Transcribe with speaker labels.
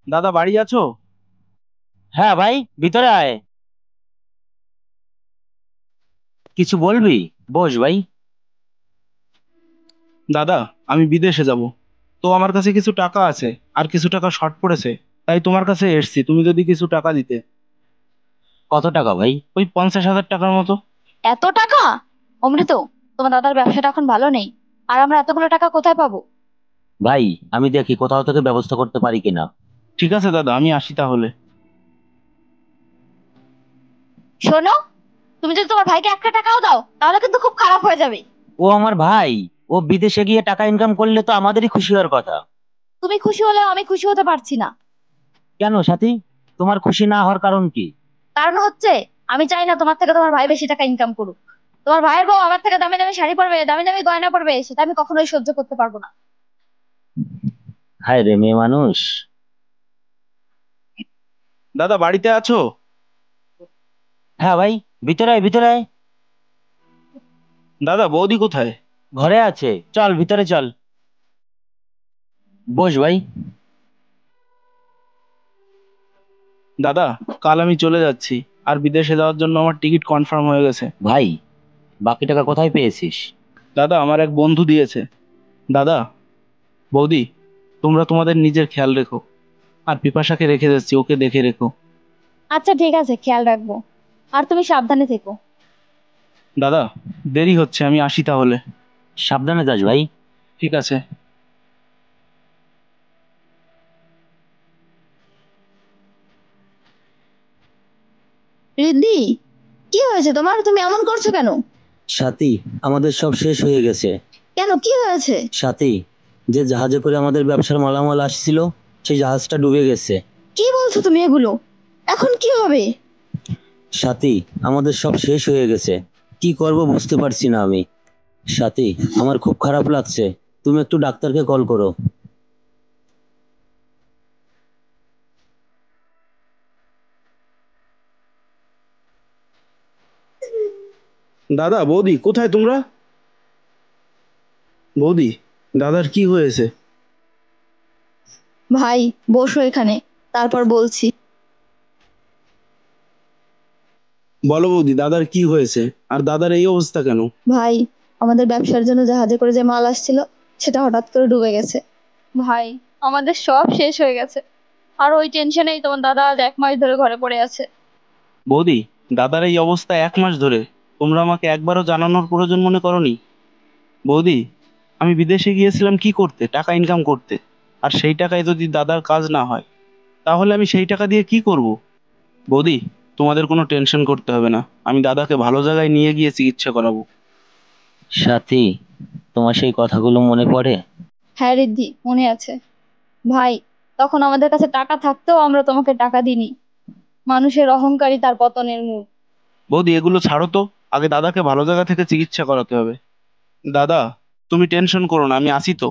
Speaker 1: দাদা বাড়ি আছো?
Speaker 2: হ্যাঁ ভাই, ভিতরে আয়। কিছু বলবি? বস ভাই।
Speaker 1: দাদা, আমি বিদেশে যাব। তো আমার কাছে কিছু টাকা আছে, আর কিছু টাকা শর্ট পড়েছে। তাই তোমার কাছে এসেছি, তুমি যদি কিছু টাকা দিতে।
Speaker 2: কত টাকা ভাই?
Speaker 1: ওই 50,000 টাকার মতো।
Speaker 3: এত টাকা? অমৃত, তোমার দাদার ব্যবসাটা এখন ভালো নেই, আর আমরা এতগুলো টাকা কোথায় পাবো?
Speaker 2: ভাই, আমি দেখি কোথাও থেকে ব্যবস্থা করতে পারি কিনা।
Speaker 1: ঠিক আছে দাদা, আমি আসি তাহলে।
Speaker 3: শোনো, তুমি যদি তোমার ভাইকে একটা টাকাও দাও তাহলে কিন্তু খুব খারাপ হয়ে যাবে।
Speaker 2: ও আমার ভাই। ও বিদেশে গিয়ে টাকা ইনকাম করলে তো আমাদেরই খুশি হওয়ার কথা।
Speaker 3: তুমি খুশি হলেও আমি খুশি হতে পারছি না।
Speaker 2: কেন সাথী? তোমার খুশি না হওয়ার কারণ কি?
Speaker 3: কারণ হচ্ছে, আমি চাই না তোমার থেকে তোমার ভাই বেশি টাকা ইনকাম করুক। তোমার ভাইয়ের বউ আমার থেকে দামি দামি শাড়ি পরবে, দামি দামি গয়না পরবে, সেটা আমি কখনোই সহ্য করতে পারবো না।
Speaker 2: হায় রে মেয়ে মানুষ।
Speaker 1: দাদা বাড়িতে আছো?
Speaker 2: হ্যাঁ ভাই, ভিতরে আয়, ভিতরে আয়।
Speaker 1: দাদা বৌদি কোথায়?
Speaker 2: ঘরে আছে, চল ভিতরে চল। বস ভাই।
Speaker 1: দাদা, কাল আমি চলে যাচ্ছি, আর বিদেশে যাওয়ার জন্য আমার টিকিট কনফার্ম হয়ে গেছে।
Speaker 2: ভাই, বাকি টাকা কোথায় পেয়েছিস?
Speaker 1: দাদা, আমার এক বন্ধু দিয়েছে। দাদা, বৌদি, তোমরা তোমাদের নিজের খেয়াল রেখো। আর পিপাসাকে রেখে যাচ্ছি, ওকে দেখে রেখো।
Speaker 3: আচ্ছা ঠিক আছে, খেয়াল রাখবো। আর তুমি সাবধানে থেকো।
Speaker 1: দাদা, দেরি হচ্ছে, আমি আসি তাহলে।
Speaker 2: সাবধানে যাস ভাই।
Speaker 1: ঠিক আছে।
Speaker 3: রিদ্ধি, কি হয়েছে তোমার? তুমি এমন করছো কেন?
Speaker 2: সাথী, আমাদের সব শেষ হয়ে গেছে।
Speaker 3: কেন, কি হয়েছে?
Speaker 2: সাথী, যে জাহাজে করে আমাদের ব্যবসার মালামাল আসছিল, সেই জাহাজটা ডুবে গেছে।
Speaker 3: কি বলছো তুমি এগুলো? এখন কি হবে?
Speaker 2: সাথী, আমাদের সব শেষ হয়ে গেছে। কি করব বুঝতে পারছি না আমি। সাথী, আমার খুব খারাপ লাগছে। তুমি একটু ডাক্তারকে কল করো।
Speaker 1: দাদা, বৌদি, কোথায় তোমরা? বৌদি, দাদার কি হয়েছে?
Speaker 3: ভাই, বসো এখানে, তারপর বলছি।
Speaker 1: বলো বৌদি, দাদার কি হয়েছে? আর দাদার এই অবস্থা কেন?
Speaker 3: ভাই, আমাদের ব্যবসার জন্য জাহাজে করে যে মাল আসছিল, সেটা হঠাৎ করে ডুবে গেছে। ভাই, আমাদের সব শেষ হয়ে গেছে। আর ওই টেনশনেই তোমার দাদা আজ 1 মাস ধরে ঘরে পড়ে আছে।
Speaker 1: বৌদি, দাদার এই অবস্থা 1 মাস ধরে, তোমরা আমাকে একবারও জানানোর প্রয়োজন মনে করনি? বৌদি, আমি বিদেশে গিয়েছিলাম কি করতে? টাকা ইনকাম করতে। আর সেই টাকায় যদি দাদার কাজ না হয়, তাহলে আমি সেই টাকা দিয়ে কি করব? বৌদি, তোমাদের কোনো টেনশন করতে হবে না, আমি দাদাকে ভালো জায়গায় নিয়ে গিয়ে চিকিৎসা করাবো।
Speaker 2: সাথী, তোমার সেই কথাগুলো মনে পড়ে?
Speaker 3: হ্যাঁ রিদ্ধি, মনে আছে। ভাই, তখন আমাদের কাছে টাকা থাকতেও আমরা তোমাকে টাকা দিনি। মানুষের অহংকারই তার পতনের মূল।
Speaker 1: বৌদি, এগুলো ছাড়ো তো। আগে দাদাকে ভালো জায়গা থেকে চিকিৎসা করাতে হবে। দাদা, তুমি টেনশন করো না, আমি আছি তো।